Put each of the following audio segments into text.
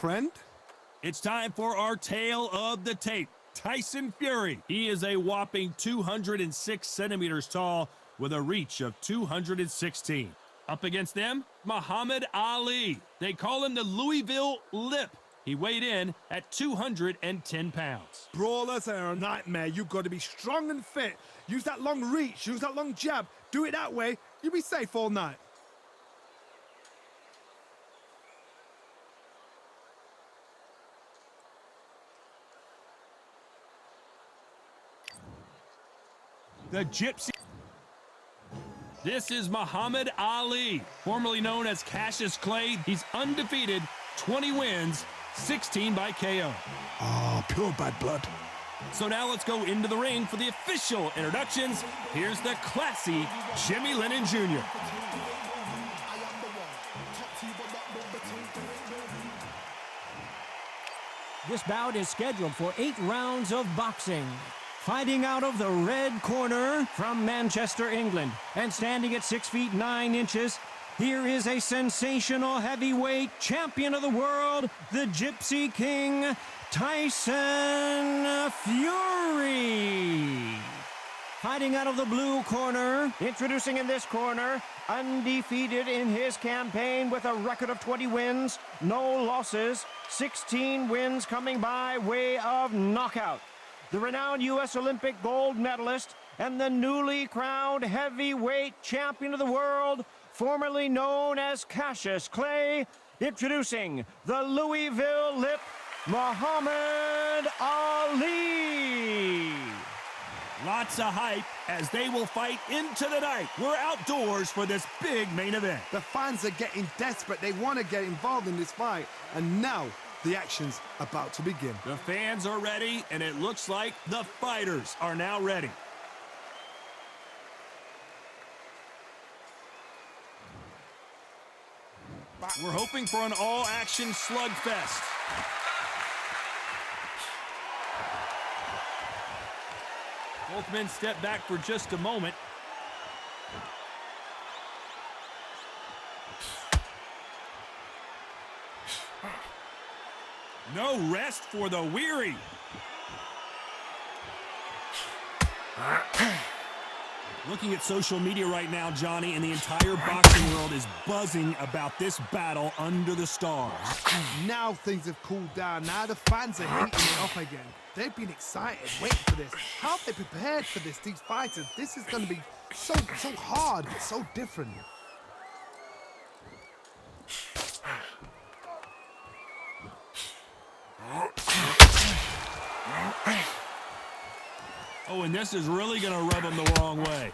friend. It's time for our tale of the tape. Tyson Fury. He is a whopping 206 centimeters tall with a reach of 216. Up against them, Muhammad Ali. They call him the Louisville Lip. He weighed in at 210 pounds. Brawlers are a nightmare. You've got to be strong and fit. Use that long reach, use that long jab. Do it that way, you'll be safe all night. The Gypsy. This is Muhammad Ali, formerly known as Cassius Clay. He's undefeated, 20 wins, 16 by KO. Oh, pure bad blood. So now let's go into the ring for the official introductions. Here's the classy Jimmy Lennon Jr. This bout is scheduled for 8 rounds of boxing. Fighting out of the red corner from Manchester, England, and standing at 6 feet 9 inches, here is a sensational heavyweight champion of the world, the Gypsy King, Tyson Fury. Fighting out of the blue corner, introducing in this corner, undefeated in his campaign with a record of 20 wins, no losses, 16 wins coming by way of knockout. The renowned U.S. Olympic gold medalist and the newly crowned heavyweight champion of the world, formerly known as Cassius Clay, introducing the Louisville Lip, Muhammad Ali. Lots of hype as they will fight into the night. We're outdoors for this big main event. The fans are getting desperate. They want to get involved in this fight. And now, the action's about to begin. The fans are ready, and it looks like the fighters are now ready. We're hoping for an all-action slugfest. Both men step back for just a moment. No rest for the weary. Looking at social media right now, Johnny, and the entire boxing world is buzzing about this battle under the stars. Now things have cooled down. Now the fans are heating it up again. They've been excited, waiting for this. How have they prepared for this, these fighters? This is going to be so hard, so different. Oh, and this is really going to rub them the wrong way.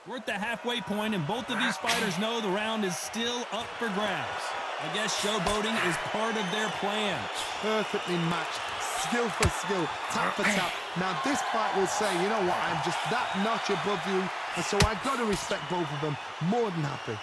We're at the halfway point, and both of these fighters know the round is still up for grabs. I guess showboating is part of their plan. Perfectly matched, skill for skill, tap for tap. Now this fight will say, you know what, I'm just that notch above you, and so I've got to respect both of them. More than happy.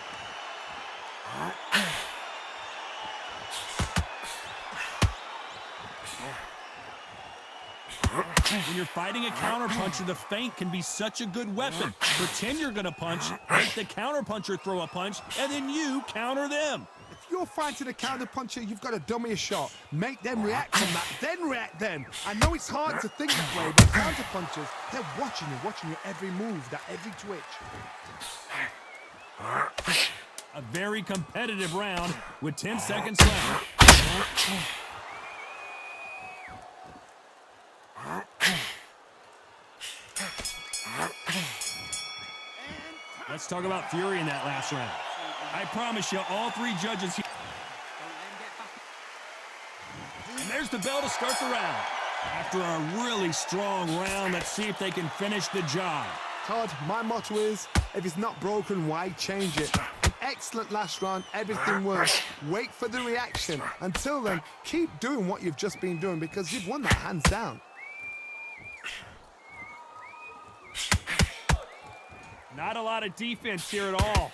When you're fighting a counterpuncher, the feint can be such a good weapon. Pretend you're going to punch, make the counterpuncher throw a punch, and then you counter them. If you're fighting a counterpuncher, you've got to dummy a shot. Make them react on that, then react then. I know it's hard to think that way, but counterpunchers, they're watching your every move, that every twitch. A very competitive round with 10 seconds left. Let's talk about Fury in that last round. I promise you, all 3 judges here. And there's the bell to start the round. After a really strong round, let's see if they can finish the job. Todd, my motto is, if it's not broken, why change it? An excellent last round, everything works. Wait for the reaction. Until then, keep doing what you've just been doing because you've won that hands down. Not a lot of defense here at all.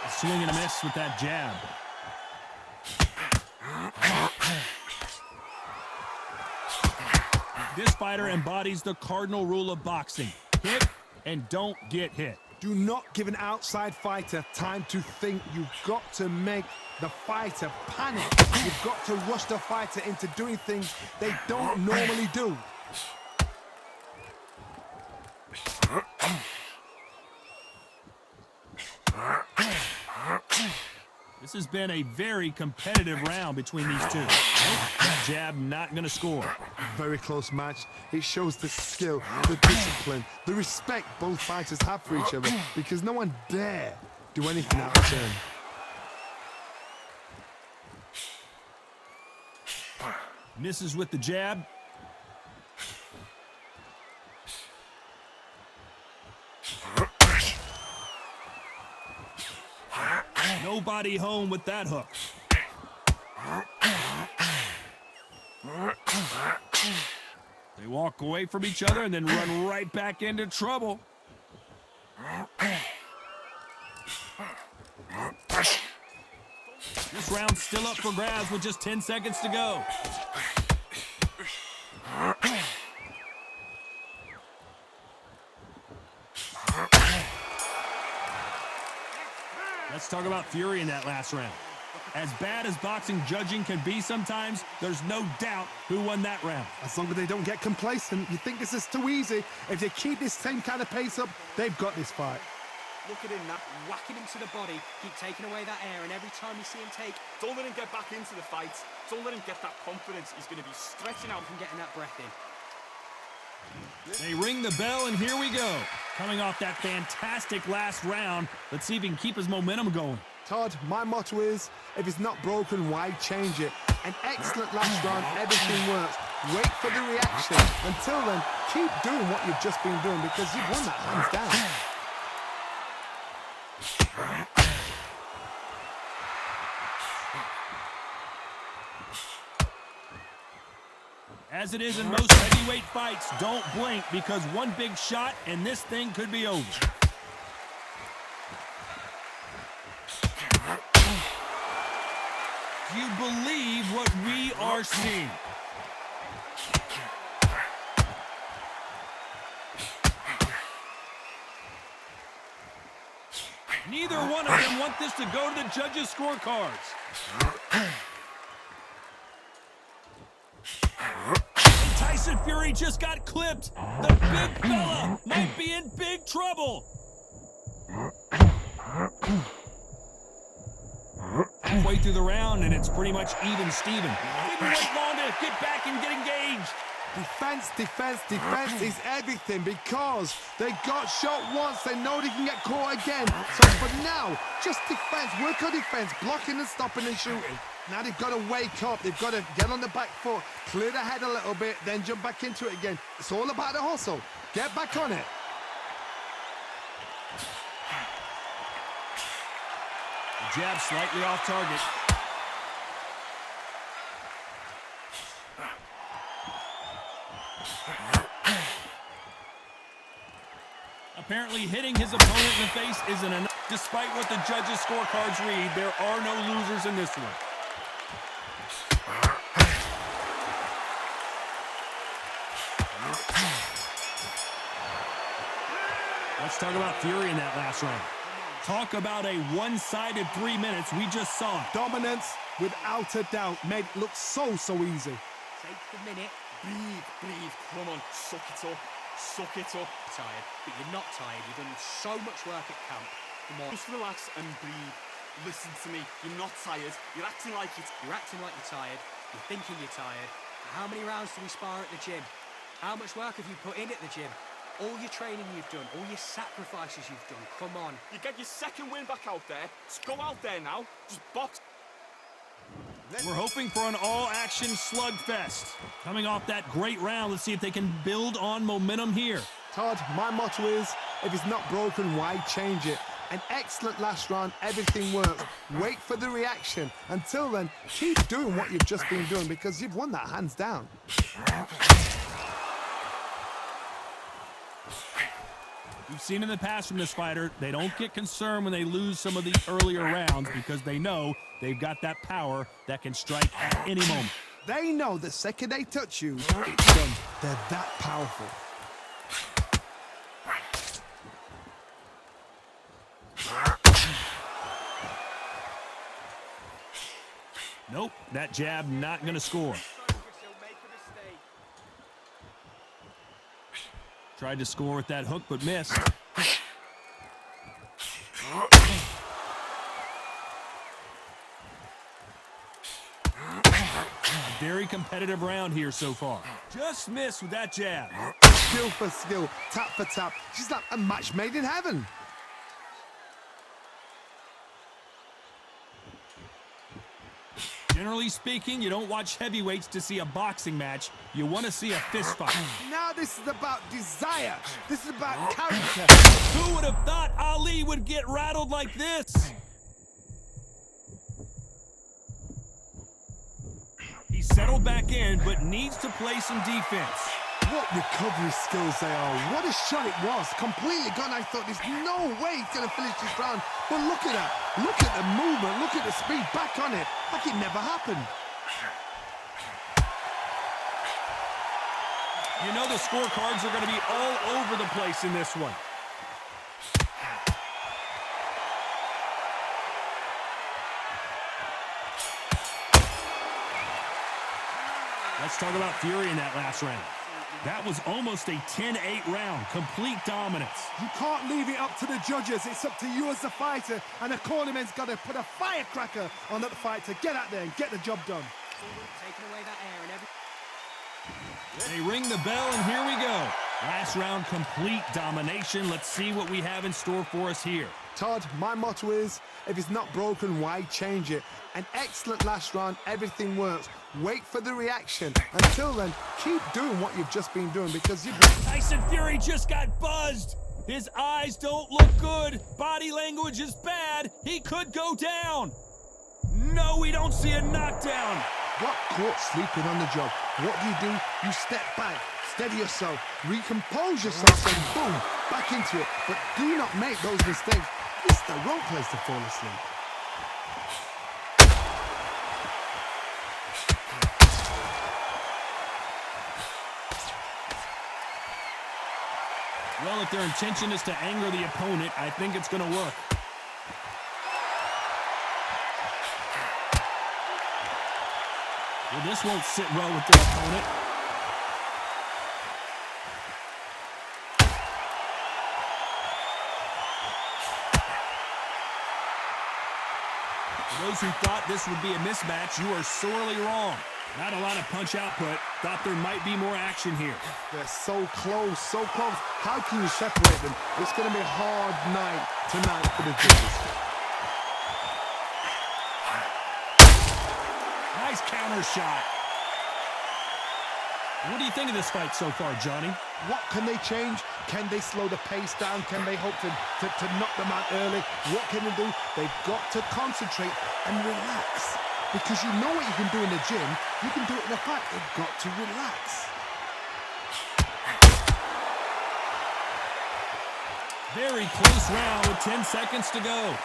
A swing and a miss with that jab. This fighter embodies the cardinal rule of boxing. Hit and don't get hit. Do not give an outside fighter time to think. You've got to make the fighter panic. You've got to rush the fighter into doing things they don't normally do. This has been a very competitive round between these two. That jab not going to score. Very close match. It shows the skill, the discipline, the respect both fighters have for each other, because no one dare do anything out of turn. Misses with the jab. Nobody home with that hook. They walk away from each other and then run right back into trouble. This round's still up for grabs with just 10 seconds to go. Let's talk about Fury in that last round. As bad as boxing judging can be sometimes, there's no doubt who won that round. As long as they don't get complacent, you think this is too easy. If they keep this same kind of pace up, they've got this fight. Look at him now, whacking him to the body, keep taking away that air, and every time you see him take, don't let him get back into the fight. Don't let him get that confidence. He's going to be stretching out from getting that breath in. They ring the bell, and here we go. Coming off that fantastic last round, let's see if he can keep his momentum going. Todd, my motto is, if it's not broken, why change it? An excellent last round, everything works. Wait for the reaction. Until then, keep doing what you've just been doing, because you've won that hands down. As it is in most heavyweight fights, don't blink, because one big shot and this thing could be over. Do you believe what we are seeing? Neither one of them want this to go to the judges' scorecards. Tyson Fury just got clipped. The big fella might be in big trouble. Halfway through the round, and it's pretty much even Steven. Didn't wait long to get back and get engaged. Defense, defense, defense is everything, because they got shot once, they know they can get caught again. So for now, just defense, work on defense, blocking and stopping and shooting. Now they've got to wake up, they've got to get on the back foot, clear the head a little bit, then jump back into it again. It's all about the hustle. Get back on it. The jab slightly off target. Apparently hitting his opponent in the face isn't enough. Despite what the judges' scorecards read, there are no losers in this one. Let's talk about Fury in that last round. Talk about a one-sided 3 minutes. We just saw it. Dominance, without a doubt, made it look so easy. Take the minute. Breathe, breathe. Come on, suck it up. Suck it up. Tired, but you're not tired. You've done so much work at camp. Come on. Just relax and breathe. Listen to me. You're not tired. You're acting like it. You're acting like you're tired. You're thinking you're tired. How many rounds do we spar at the gym? How much work have you put in at the gym? All your training you've done, all your sacrifices you've done, come on. You get your second win back out there. Just go out there now. Just box. We're hoping for an all-action slugfest. Coming off that great round, let's see if they can build on momentum here. Todd, my motto is, if it's not broken, why change it? An excellent last round, everything works. Wait for the reaction. Until then, keep doing what you've just been doing, because you've won that hands down. We've seen in the past from this fighter, they don't get concerned when they lose some of the earlier rounds, because they know they've got that power that can strike at any moment. They know the second they touch you, it's done. They're that powerful. Nope, that jab not going to score. Tried to score with that hook, but missed. Very competitive round here so far. Just missed with that jab. Skill for skill, tap for tap. She's like a match made in heaven. Generally speaking, you don't watch heavyweights to see a boxing match. You want to see a fist fight. Now this is about desire. This is about character. Who would have thought Ali would get rattled like this? He settled back in, but needs to play some defense. What recovery skills they are. What a shot it was. Completely gone. I thought there's no way he's going to finish this round. But look at that. Look at the movement. Look at the speed. Back on it. Like it never happened. You know the scorecards are going to be all over the place in this one. Let's talk about Fury in that last round. That was almost a 10-8 round. Complete dominance. You can't leave it up to the judges. It's up to you as the fighter. And the cornerman's got to put a firecracker on that fight to get out there and get the job done. Taking away that air and every... They ring the bell, and here we go. Last round, complete domination. Let's see what we have in store for us here. Todd, my motto is, if it's not broken, why change it? An excellent last round, everything works. Wait for the reaction. Until then, keep doing what you've just been doing because you've... Tyson Fury just got buzzed. His eyes don't look good. Body language is bad. He could go down. No, we don't see a knockdown. Got caught sleeping on the job. What do? You step back, steady yourself, recompose yourself, and boom, back into it. But do not make those mistakes. This is the wrong place to fall asleep. Well, if their intention is to anger the opponent, I think it's going to work. Well, this won't sit well with their opponent. For those who thought this would be a mismatch, you are sorely wrong. Not a lot of punch output. Thought there might be more action here. They're so close, so close. How can you separate them? It's going to be a hard night tonight for the judges. Nice counter shot. What do you think of this fight so far, Johnny? What can they change? Can they slow the pace down? Can they hope to knock them out early? What can they do? They've got to concentrate and relax. Because you know what you can do in the gym, you can do it in a fight. They've got to relax. Very close round with 10 seconds to go.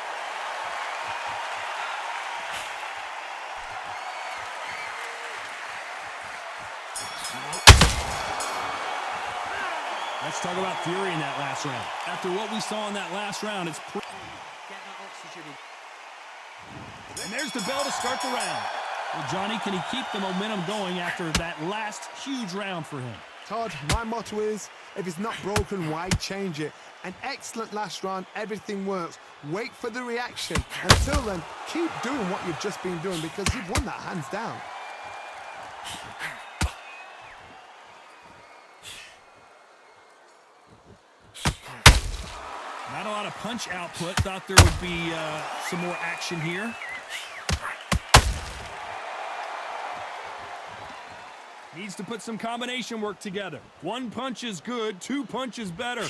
Let's talk about Fury in that last round. After what we saw in that last round, it's Get that oxygen in. and there's the bell to start the round. Well, Johnny, can he keep the momentum going after that last huge round for him? Todd, my motto is, if it's not broken, why change it? An excellent last round, everything works. Wait for the reaction. Until then, keep doing what you've just been doing because you've won that hands down. Not a lot of punch output. Thought there would be some more action here. Needs to put some combination work together. One punch is good, two punches better.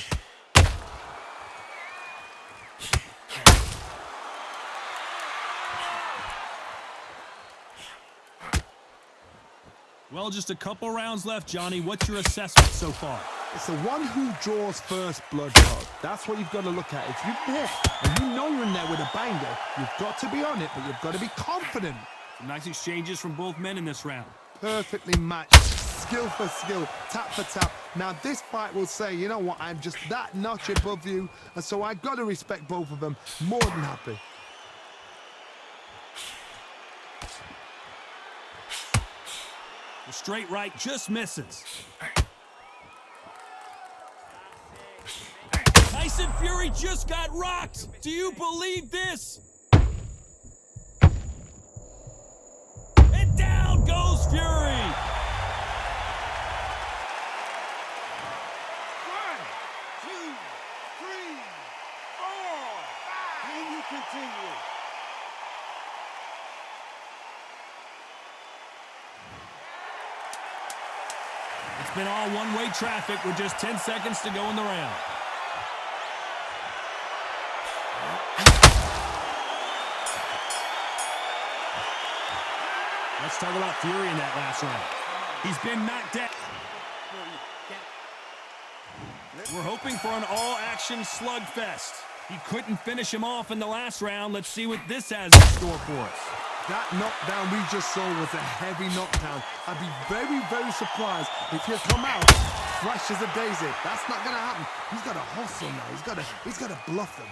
Well, just a couple rounds left, Johnny. What's your assessment so far? It's the one who draws first blood, Todd. That's what you've got to look at. If you're there and you know you're in there with a banger, you've got to be on it, but you've got to be confident. Some nice exchanges from both men in this round. perfectly matched. Skill for skill, tap for tap. Now this fight will say, you know what, I'm just that notch above you, and so I got to respect both of them. More than happy. The straight right just misses. Tyson Fury just got rocked. Do you believe this? And down goes Fury. 1, 2, 3, 4. Can you continue? It's been all one-way traffic with just 10 seconds to go in the round. Let's talk about Fury in that last round. He's been knocked out. We're hoping for an all-action slugfest. He couldn't finish him off in the last round. Let's see what this has in store for us. That knockdown we just saw was a heavy knockdown. I'd be very, very surprised if he'll come out fresh as a daisy. That's not gonna happen. He's got to hustle now. He's got to bluff them.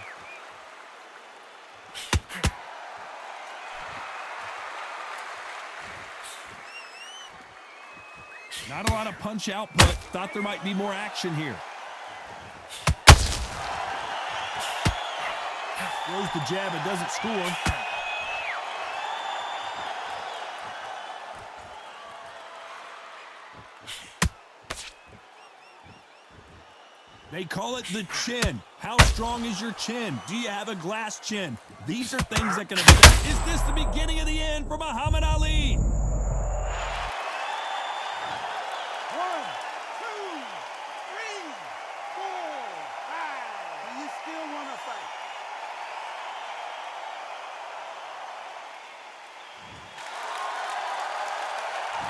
Not a lot of punch output. Thought there might be more action here. Throws the jab and doesn't score. They call it the chin. How strong is your chin? Do you have a glass chin? These are things that can affect. Is this the beginning of the end for Muhammad Ali? 1, 2, 3, 4, 5. Do you still want to fight?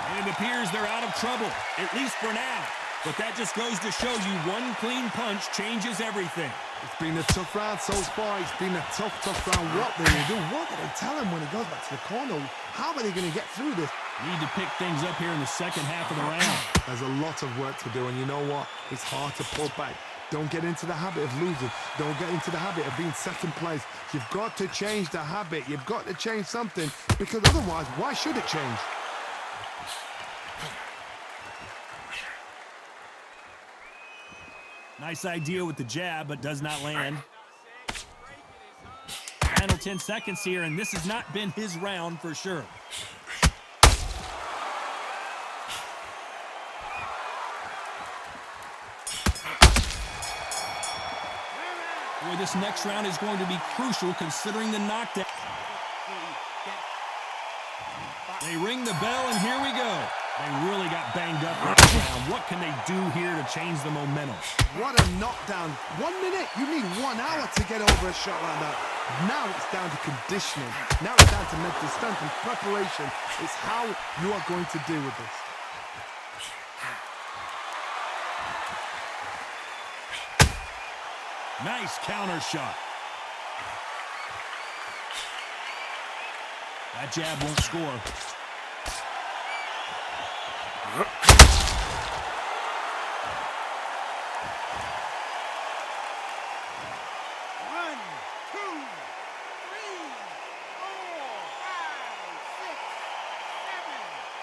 And it appears they're out of trouble, at least for now. But that just goes to show you one clean punch changes everything. It's been a tough round so far. It's been a tough round. What they do? What do they tell him when he goes back to the corner? How are they going to get through this? Need to pick things up here in the second half of the round. There's a lot of work to do, and you know what? It's hard to pull back. Don't get into the habit of losing. Don't get into the habit of being second place. You've got to change the habit. You've got to change something, because otherwise, why should it change? Nice idea with the jab, but does not land. Final 10 seconds here, and this has not been his round for sure. Boy, this next round is going to be crucial considering the knockdown. They ring the bell, and here we go. They really got banged up last round. What can they do here to change the momentum? What a knockdown. 1 minute. You need 1 hour to get over a shot like that. Now it's down to conditioning. Now it's down to mental strength and preparation. It's how you are going to deal with this. Nice counter shot. That jab won't score.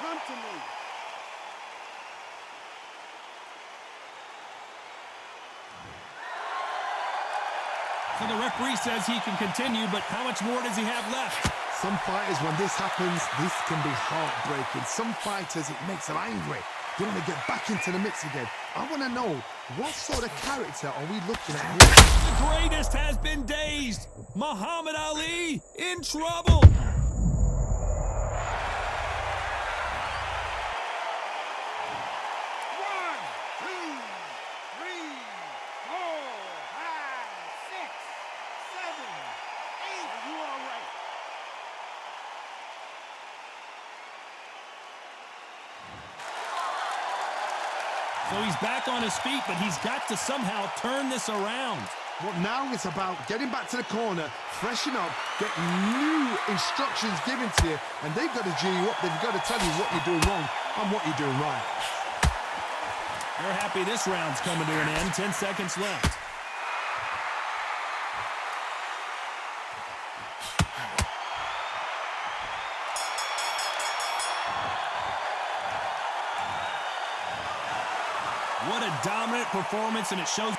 Come to me. So the referee says he can continue, but how much more does he have left? Some fighters, when this happens, this can be heartbreaking. Some fighters, it makes them angry. They want to get back into the mix again. I want to know, what sort of character are we looking at here? The greatest has been dazed. Muhammad Ali in trouble. So he's back on his feet, but he's got to somehow turn this around. Well, now it's about getting back to the corner, freshen up, get new instructions given to you, and they've got to G you up. They've got to tell you what you're doing wrong. on what you're doing right. They're happy this round's coming to an end. 10 seconds left. What a dominant performance, and it shows.